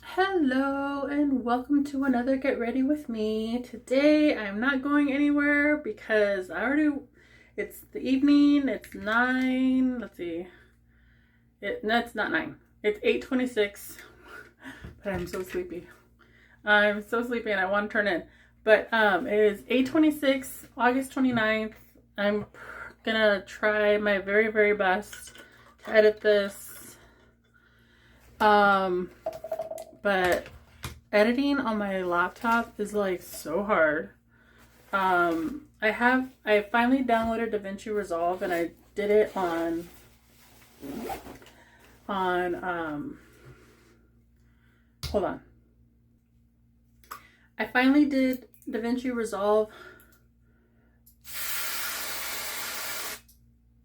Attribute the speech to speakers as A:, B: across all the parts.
A: Hello and welcome to another Get Ready with Me. Today I'm not going anywhere because it's the evening, it's 9, let's see, no, it's not 9, it's 8:26, but I'm so sleepy. I'm so sleepy and I want to turn in, but it is 8:26, August 29th. I'm gonna try my very, very best to edit this. But editing on my laptop is like so hard. I finally downloaded DaVinci Resolve and I did it on hold on. I finally did DaVinci Resolve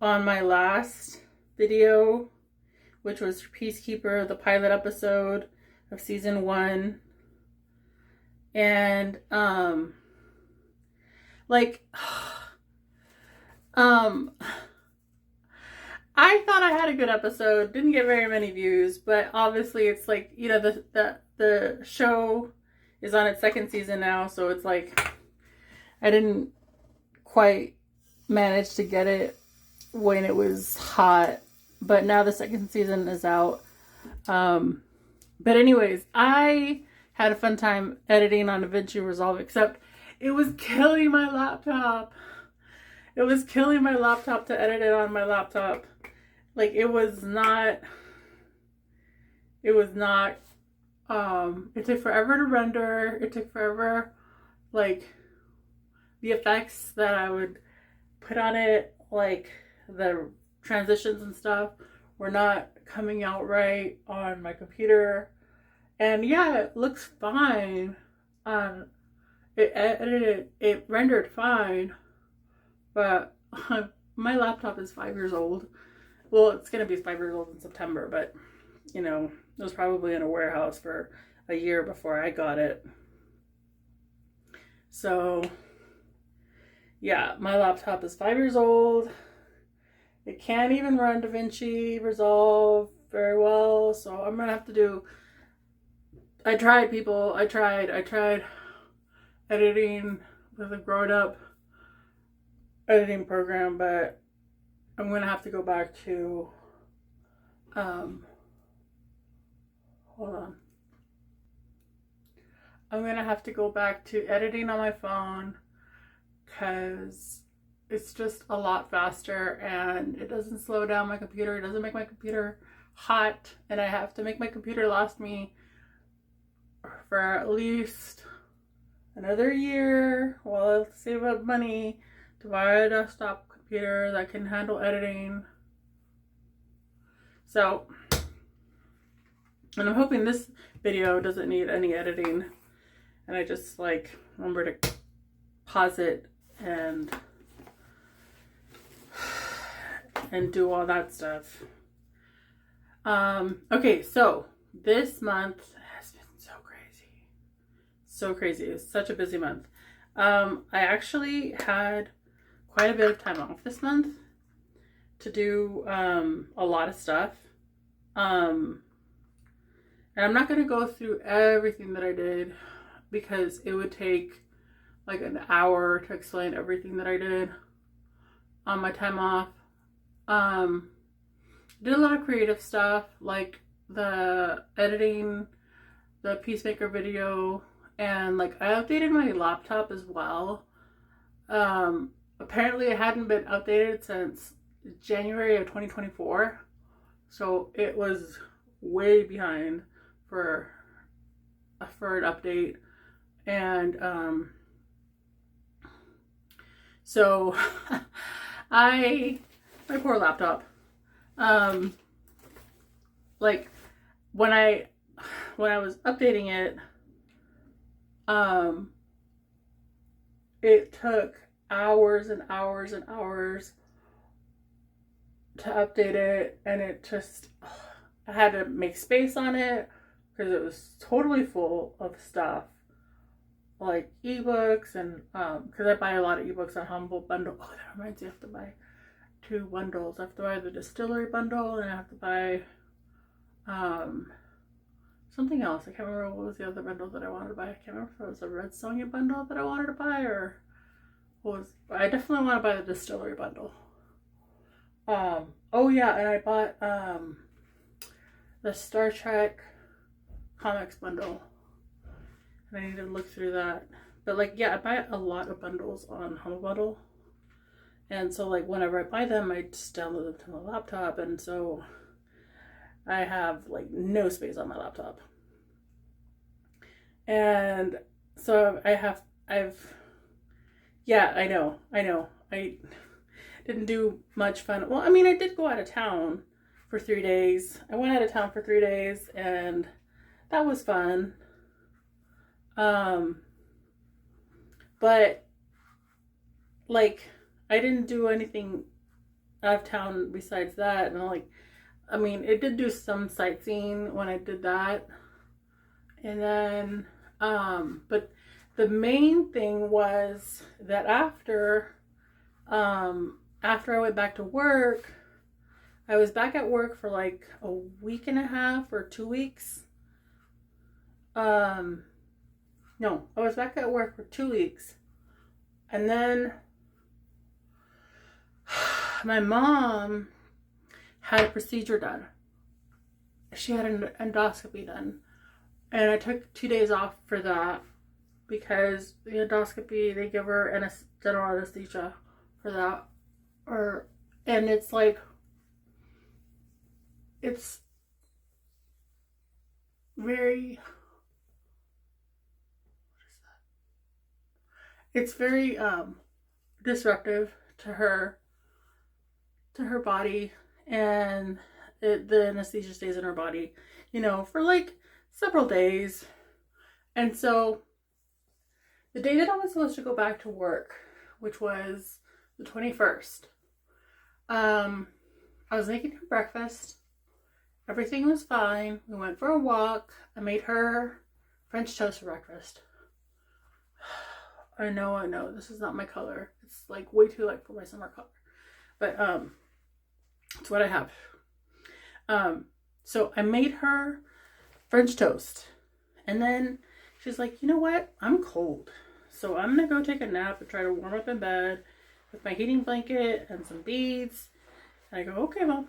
A: on my last video, which was Peacekeeper, the pilot episode of season 1. And I thought I had a good episode. Didn't get very many views, but obviously it's like, you know, the show is on its second season now, so it's like I didn't quite manage to get it when it was hot, but now the second season is out. But anyways, I had a fun time editing on DaVinci Resolve, except it was killing my laptop. It was killing my laptop to edit it on my laptop. Like it took forever to render. It took forever, like the effects that I would put on it, like the transitions and stuff, were not coming out right on my computer. And yeah, it looks fine. It rendered fine, but my laptop is 5 years old. Well, it's gonna be 5 years old in September, but you know, it was probably in a warehouse for a year before I got it. So yeah, my laptop is 5 years old. It can't even run DaVinci Resolve very well, so I'm gonna have to do. I tried editing with a grown-up editing program, but I'm gonna have to go back to hold on. I'm gonna have to go back to editing on my phone because it's just a lot faster and it doesn't slow down my computer. It doesn't make my computer hot, and I have to make my computer last me for at least another year while I save up money to buy a desktop computer that can handle editing. So, and I'm hoping this video doesn't need any editing, and I just like remember to pause it and do all that stuff. Okay, so this month has been so crazy. It's such a busy month. I actually had quite a bit of time off this month to do a lot of stuff. And I'm not going to go through everything that I did because it would take like an hour to explain everything that I did on my time off. Did a lot of creative stuff, like the editing, the Peacemaker video, and like I updated my laptop as well. Apparently it hadn't been updated since January of 2024, so it was way behind for an update. And so my poor laptop, like when I was updating it, it took hours and hours and hours to update it, and it just, I had to make space on it because it was totally full of stuff, like ebooks, and because I buy a lot of ebooks on Humble Bundle. Oh, that reminds me, I have to buy 2 bundles. I have to buy the distillery bundle, and I have to buy some something else. I can't remember what was the other bundle that I wanted to buy. I can't remember if it was a Red Sonja bundle that I wanted to buy or what was. I definitely want to buy the Distillery bundle. Oh yeah, and I bought the Star Trek comics bundle. And I need to look through that. But like, yeah, I buy a lot of bundles on Humble Bundle. And so like whenever I buy them, I just download them to my laptop. And so I have like no space on my laptop. And so yeah, I know. I didn't do much fun. Well, I mean, I did go out of town for 3 days. I went out of town for 3 days and that was fun. But like I didn't do anything out of town besides that. And like, I mean, it did do some sightseeing when I did that. And then, but the main thing was that after I went back to work, I was back at work for like a week and a half or 2 weeks. No, I was back at work for 2 weeks. And then my mom had a procedure done. She had an endoscopy done. And I took 2 days off for that because the endoscopy, they give her general anesthesia for that. And it's like, it's very, it's very disruptive to her body, and the anesthesia stays in her body, you know, for like several days. And so the day that I was supposed to go back to work, which was the 21st, I was making her breakfast. Everything was fine. We went for a walk. I made her French toast for breakfast. I know, this is not my color. It's like way too light for my summer color. But it's what I have. So I made her French toast. And then she's like, you know what? I'm cold. So I'm gonna go take a nap and try to warm up in bed with my heating blanket and some beads. And I go, okay, Mom.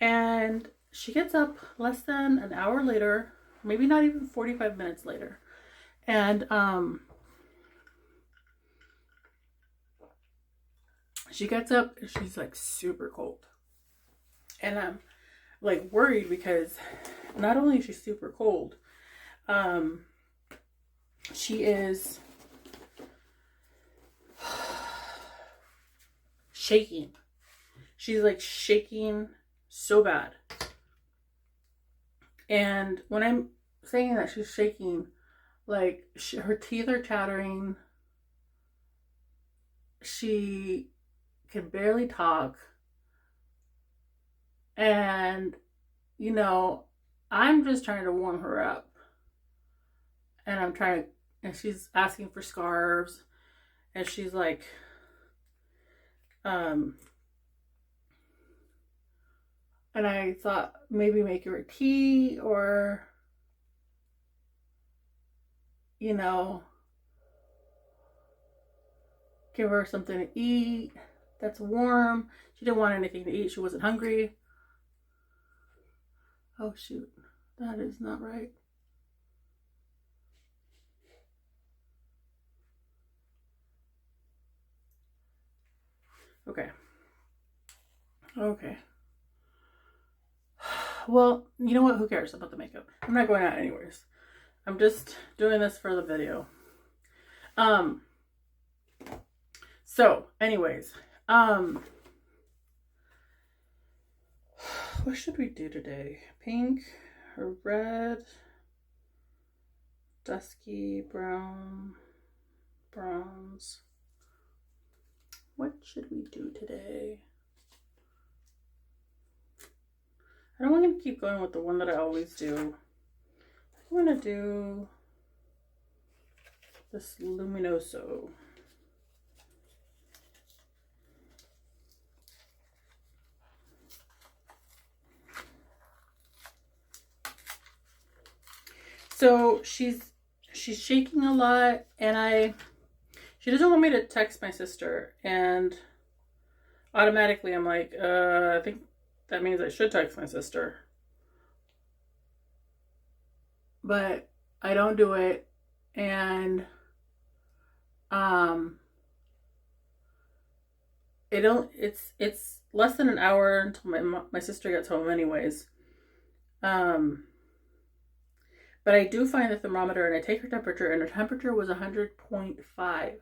A: And she gets up less than an hour later, maybe not even 45 minutes later. And she gets up and she's like super cold. And I'm like worried because not only is she super cold, she is shaking. She's like shaking so bad. And when I'm saying that she's shaking, like her teeth are chattering. She can barely talk. And, you know, I'm just trying to warm her up. And and she's asking for scarves. And she's like, and I thought maybe make her a tea or, you know, give her something to eat that's warm. She didn't want anything to eat. She wasn't hungry. Oh shoot, that is not right. Okay. Well, you know what? Who cares about the makeup? I'm not going out anyways. I'm just doing this for the video. So anyways, what should we do today? Pink or red? Dusky brown, bronze. What should we do today? I don't want to keep going with the one that I always do. I want to do this Luminoso. So she's shaking a lot, and she doesn't want me to text my sister, and automatically I'm like, I think that means I should text my sister. But I don't do it, and it's less than an hour until my sister gets home anyways. But I do find the thermometer and I take her temperature, and her temperature was 100.5.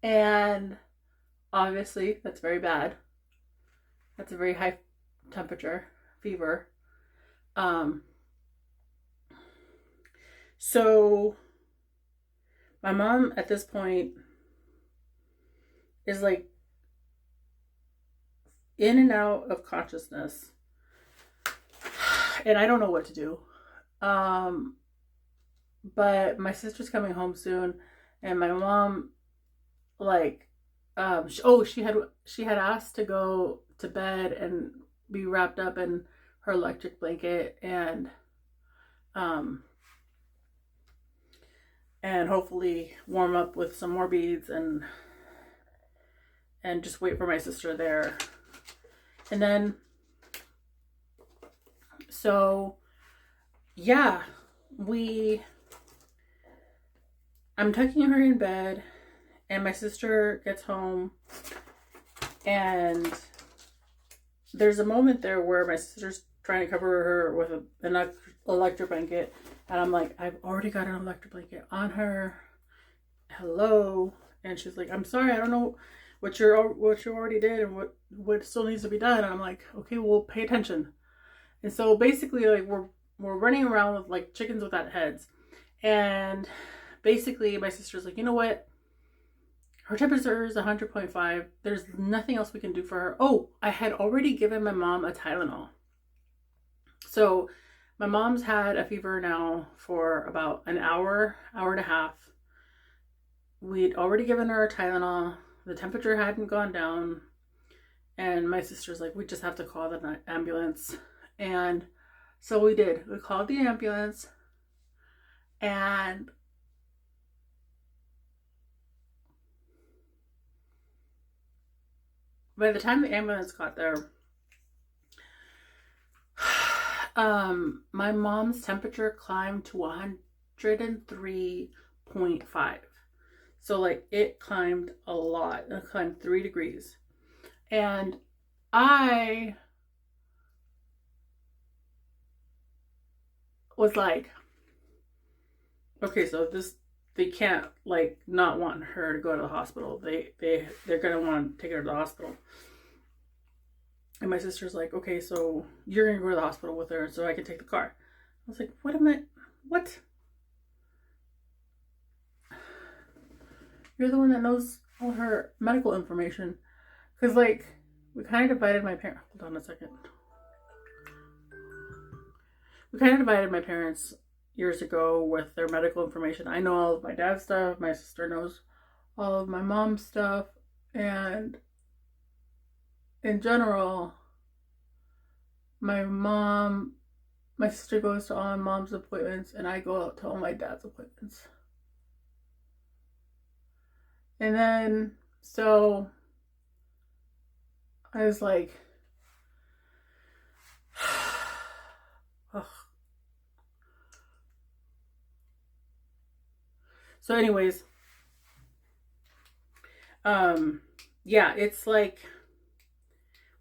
A: And obviously that's very bad. That's a very high temperature, fever. So my mom at this point is like in and out of consciousness, and I don't know what to do. But my sister's coming home soon, and my mom, like, she had asked to go to bed and be wrapped up in her electric blanket, and hopefully warm up with some more beads, and just wait for my sister there. And then, so yeah, I'm tucking her in bed, and my sister gets home, and there's a moment there where my sister's trying to cover her with an electric blanket, and I'm like, I've already got an electric blanket on her. Hello. And she's like, I'm sorry, I don't know what you already did and what still needs to be done. And I'm like, okay, well, pay attention. And so basically, like, we're running around with like chickens without heads. And basically my sister's like, you know what? Her temperature is 100.5. There's nothing else we can do for her. Oh, I had already given my mom a Tylenol. So my mom's had a fever now for about an hour and a half. We'd already given her a Tylenol. The temperature hadn't gone down. And my sister's like, we just have to call the ambulance. And so we did. We called the ambulance. And by the time the ambulance got there, my mom's temperature climbed to 103.5. So like it climbed a lot. It climbed 3 degrees. And I was like, okay, so they can't like not want her to go to the hospital. They're gonna want to take her to the hospital. And my sister's like, okay, so you're gonna go to the hospital with her so I can take the car. I was like, what? You're the one that knows all her medical information. Because, like, we kind of divided my parents. Hold on a second. We kind of divided my parents years ago with their medical information. I know all of my dad's stuff. My sister knows all of my mom's stuff. And in general, my sister goes to all my mom's appointments, and I go out to all my dad's appointments. And then, so I was like, ugh. So anyways, yeah, it's like,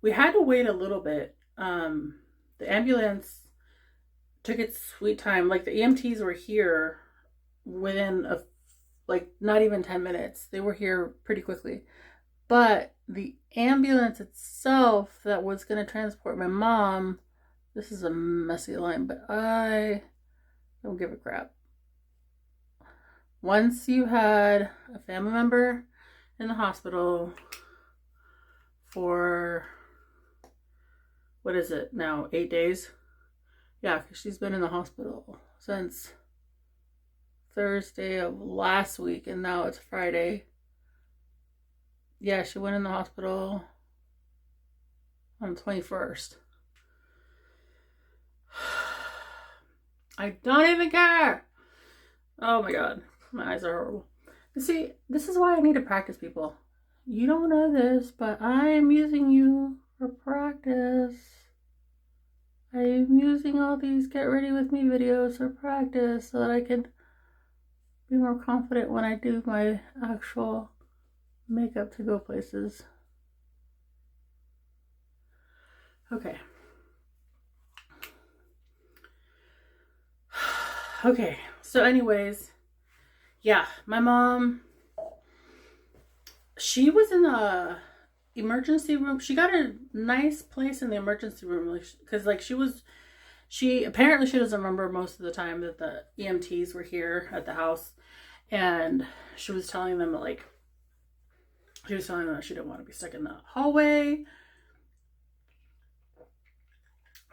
A: we had to wait a little bit. The ambulance took its sweet time. Like, the EMTs were here within not even 10 minutes. They were here pretty quickly. But the ambulance itself that was going to transport my mom, this is a messy line, but I don't give a crap. Once you had a family member in the hospital for, what is it now, 8 days? Yeah, because she's been in the hospital since Thursday of last week, and now it's Friday. Yeah, she went in the hospital on the 21st. I don't even care. Oh my god. My eyes are horrible. You see, this is why I need to practice, people. You don't know this, but I am using you for practice. I am using all these get ready with me videos for practice so that I can be more confident when I do my actual makeup to go places. Okay. Okay, so anyways, yeah, my mom, she was in a emergency room. She got a nice place in the emergency room because like she apparently she doesn't remember most of the time that the EMTs were here at the house, and she was telling them that she didn't want to be stuck in the hallway.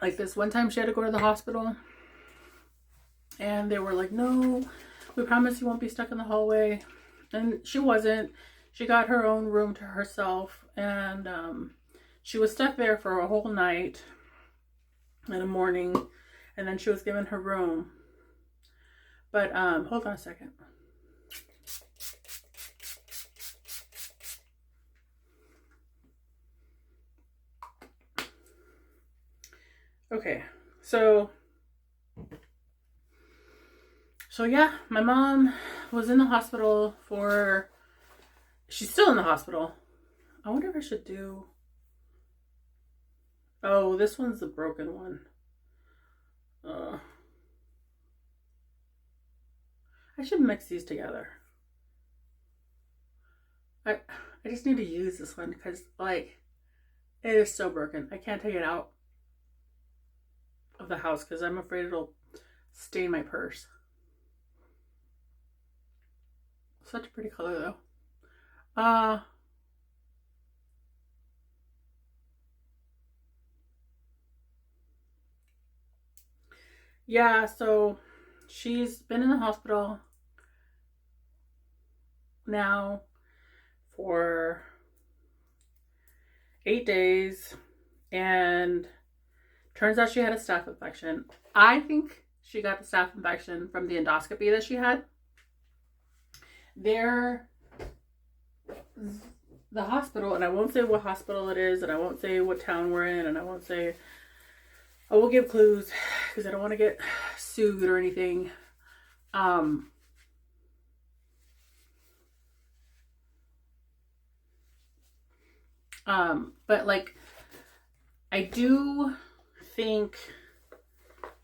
A: Like this one time she had to go to the hospital and they were like, no, we promise you won't be stuck in the hallway. And she wasn't. She got her own room to herself, and she was stuck there for a whole night and a morning, and then she was given her room. But hold on a second. Okay, so yeah, my mom was in the hospital for, she's still in the hospital. I wonder if I should do, oh, this one's the broken one. I should mix these together. I just need to use this one because like it is so broken. I can't take it out of the house because I'm afraid it'll stain my purse. Such a pretty color though. Yeah, so she's been in the hospital now for 8 days, and turns out she had a staph infection. I think she got the staph infection from the endoscopy that she had. The hospital, and I won't say what hospital it is, and I won't say what town we're in, and I won't give clues because I don't want to get sued or anything. But like, I do think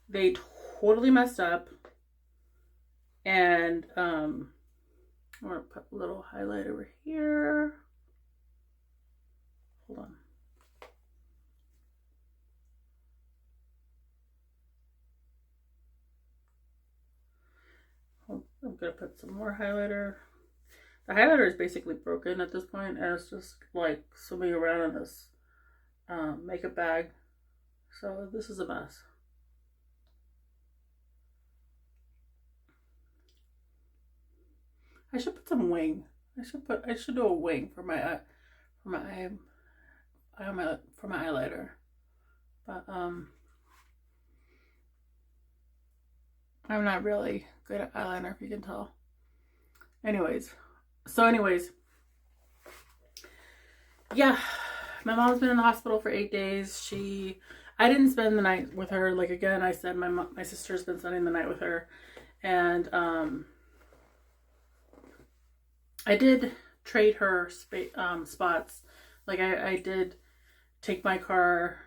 A: they totally messed up, and I'm gonna put a little highlight over here. Hold on. I'm gonna put some more highlighter. The highlighter is basically broken at this point, and it's just like swimming around in this makeup bag. So this is a mess. I should put some wing. I should do a wing for my highlighter. But I'm not really good at eyeliner, if you can tell. Anyways, yeah, my mom's been in the hospital for 8 days. I didn't spend the night with her. Like again, I said my sister's been spending the night with her, and I did trade her spots. Like I did take my car,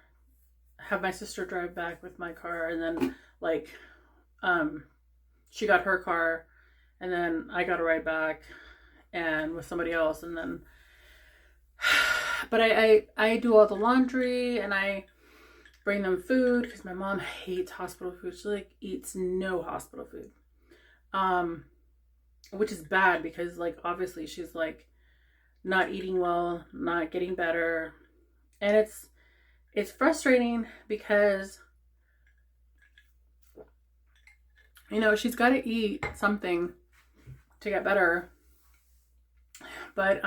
A: have my sister drive back with my car, and then like she got her car, and then I got a ride back and with somebody else, and then but I do all the laundry, and I bring them food because my mom hates hospital food. She like eats no hospital food, which is bad because like obviously she's like not eating well, not getting better, and it's frustrating because you know she's got to eat something to get better, but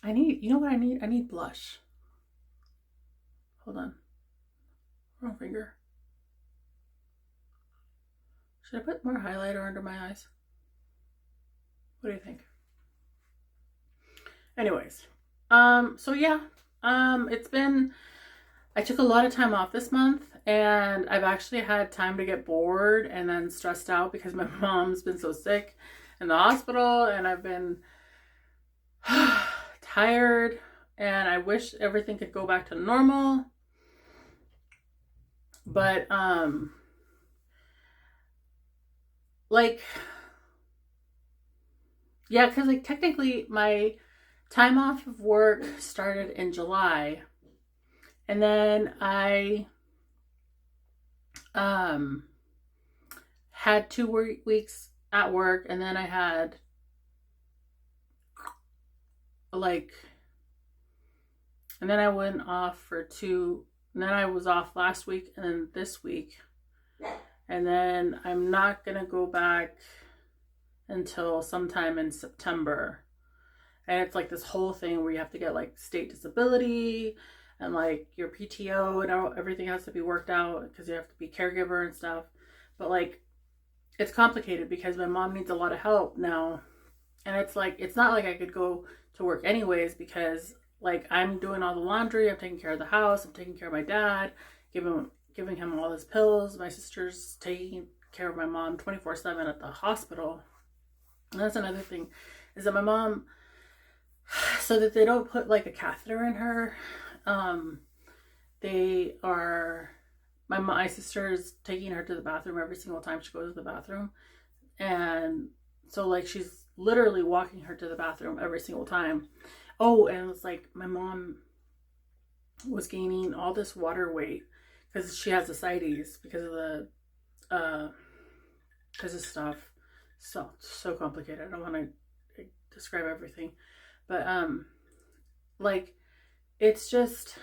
A: I need, you know what I need? I need blush. Hold on. Wrong finger. Should I put more highlighter under my eyes? What do you think? Anyways, so yeah, it's been, I took a lot of time off this month, and I've actually had time to get bored and then stressed out because my mom's been so sick in the hospital, and I've been tired, and I wish everything could go back to normal. But like, yeah, because like technically my time off of work started in July, and then I had 2 weeks at work, and then I had like, and then I went off for 2, and then I was off last week and then this week, and then I'm not gonna go back until sometime in September. And it's like this whole thing where you have to get like state disability and like your PTO and everything has to be worked out because you have to be caregiver and stuff. But like, it's complicated because my mom needs a lot of help now. And it's like, it's not like I could go to work anyways because like I'm doing all the laundry, I'm taking care of the house, I'm taking care of my dad, giving him all his pills. My sister's taking care of my mom 24/7 at the hospital. And that's another thing, is that my mom, so that they don't put like a catheter in her, my sister's taking her to the bathroom every single time she goes to the bathroom. And so like she's literally walking her to the bathroom every single time. Oh, and it's like my mom was gaining all this water weight because she has ascites because of the because of stuff. So complicated. I don't want to describe everything, but like, it's just,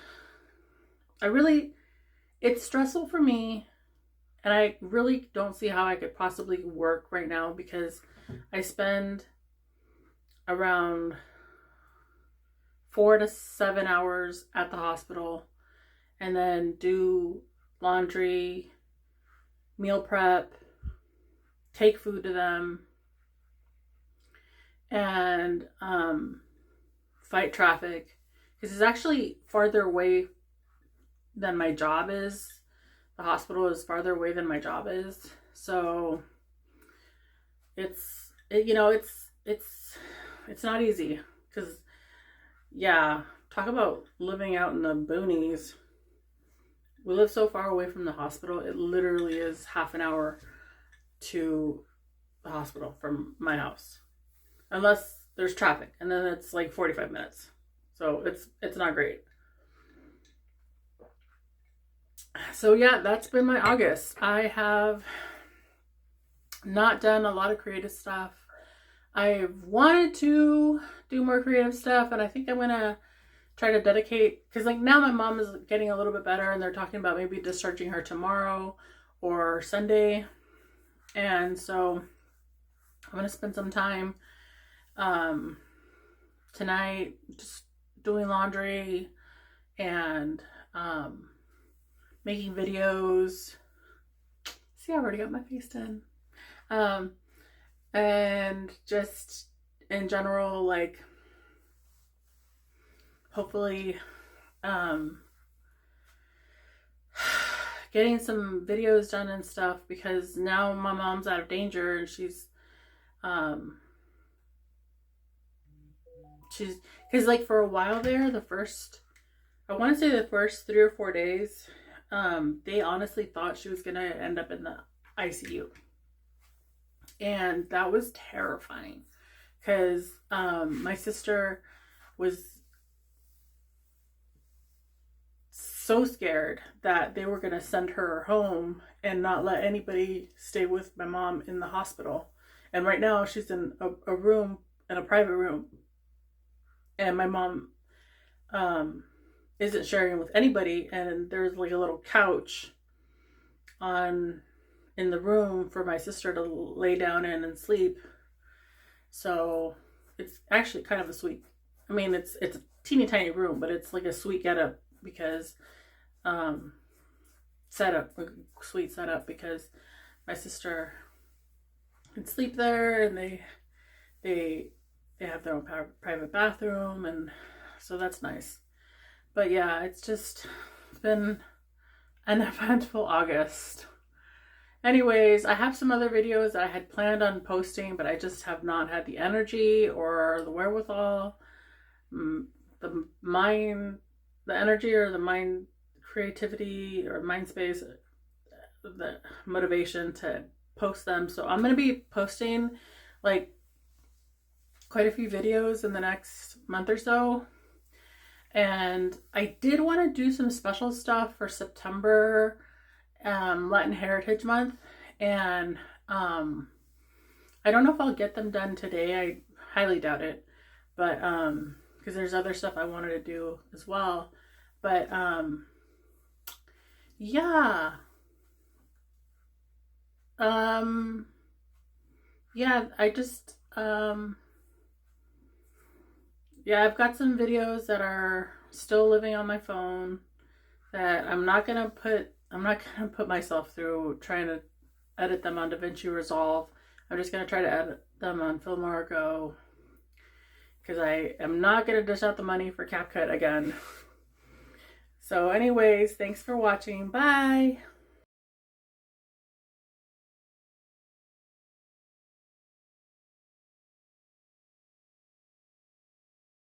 A: it's stressful for me, and I really don't see how I could possibly work right now because I spend around 4 to 7 hours at the hospital, and then do laundry, meal prep, take food to them, and fight traffic, because it's actually farther away than my job is. The hospital is farther away than my job is, so it's not easy. Because yeah, talk about living out in the boonies. We live so far away from the hospital, it literally is half an hour to the hospital from my house, unless there's traffic, and then it's like 45 minutes. So it's not great. So yeah, that's been my August. I have not done a lot of creative stuff. I've wanted to do more creative stuff, and I think I'm gonna try to dedicate, because like now my mom is getting a little bit better, and they're talking about maybe discharging her tomorrow or Sunday. And so I'm going to spend some time tonight just doing laundry and making videos. See, I already got my face done. And just in general, like, hopefully getting some videos done and stuff, because now my mom's out of danger, and she's because like for a while there, I want to say the first 3 or 4 days, they honestly thought she was gonna end up in the ICU, and that was terrifying because my sister was so scared that they were going to send her home and not let anybody stay with my mom in the hospital. And right now she's in a room, in a private room, and my mom isn't sharing with anybody, and there's like a little couch in the room for my sister to lay down in and sleep. So it's actually kind of a sweet, I mean, it's a teeny tiny room, but it's like a sweet getup because sweet setup because my sister can sleep there, and they have their own private bathroom, and so that's nice. But yeah, it's been an eventful August. Anyways, I have some other videos that I had planned on posting, but I just have not had the energy or the wherewithal, the energy or the mind creativity or mind space, the motivation to post them. So I'm going to be posting like quite a few videos in the next month or so. And I did want to do some special stuff for September, Latin Heritage Month, and I don't know if I'll get them done today. I highly doubt it, but because there's other stuff I wanted to do as well. But yeah, yeah, I just yeah, I've got some videos that are still living on my phone that I'm not gonna put myself through trying to edit them on DaVinci Resolve. I'm just gonna try to edit them on Filmora Go, because I am not gonna dish out the money for CapCut again. So anyways, thanks for watching. Bye!